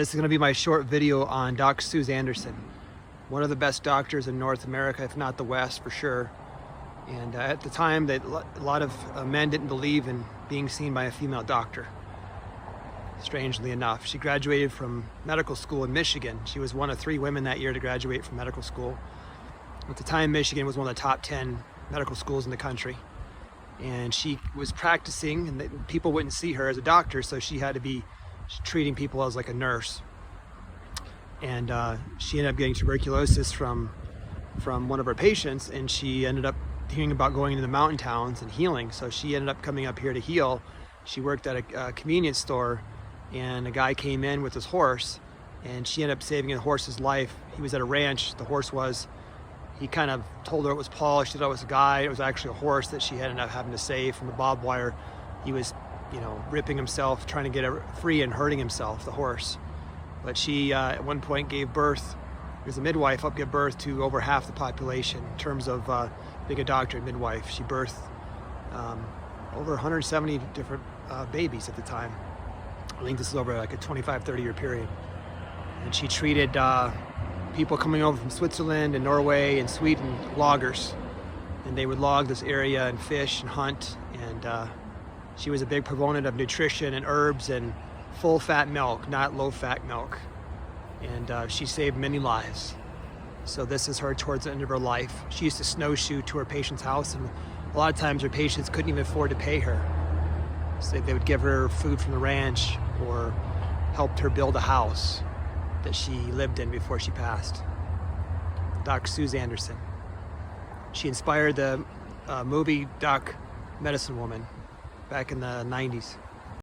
This is going to be my short video on Doc Suzanne Anderson, one of the best doctors in North America, if not the West, for sure. And at the time, a lot of men didn't believe in being seen by a female doctor. Strangely enough, she graduated from medical school in Michigan. She was one of 3 women that year to graduate from medical school. At the time, Michigan was one of the top 10 medical schools in the country. And she was practicing, and people wouldn't see her as a doctor, so she had to be treating people as like a nurse. And she ended up getting tuberculosis from one of her patients, and she ended up hearing about going into the mountain towns and healing. So she ended up coming up here to heal. She worked at a convenience store, and a guy came in with his horse, and she ended up saving the horse's life. He was at a ranch, the horse was. He kind of told her it was Paul. She thought it was a guy. It was actually a horse that she ended up having to save from the barbed wire. He was, ripping himself, trying to get her free and hurting himself, the horse. But she, at one point, gave birth, as a midwife, helped give birth to over half the population in terms of being a doctor and midwife. She birthed over 170 different babies at the time. I think this is over like a 25, 30-year period. And she treated people coming over from Switzerland and Norway and Sweden, loggers. And they would log this area and fish and hunt. And she was a big proponent of nutrition and herbs and full-fat milk, not low-fat milk. And she saved many lives. So this is her towards the end of her life. She used to snowshoe to her patient's house, and a lot of times her patients couldn't even afford to pay her. So they would give her food from the ranch or helped her build a house that she lived in before she passed. Doc Suzanne Anderson. She inspired the movie Doc Medicine Woman back in the 90s.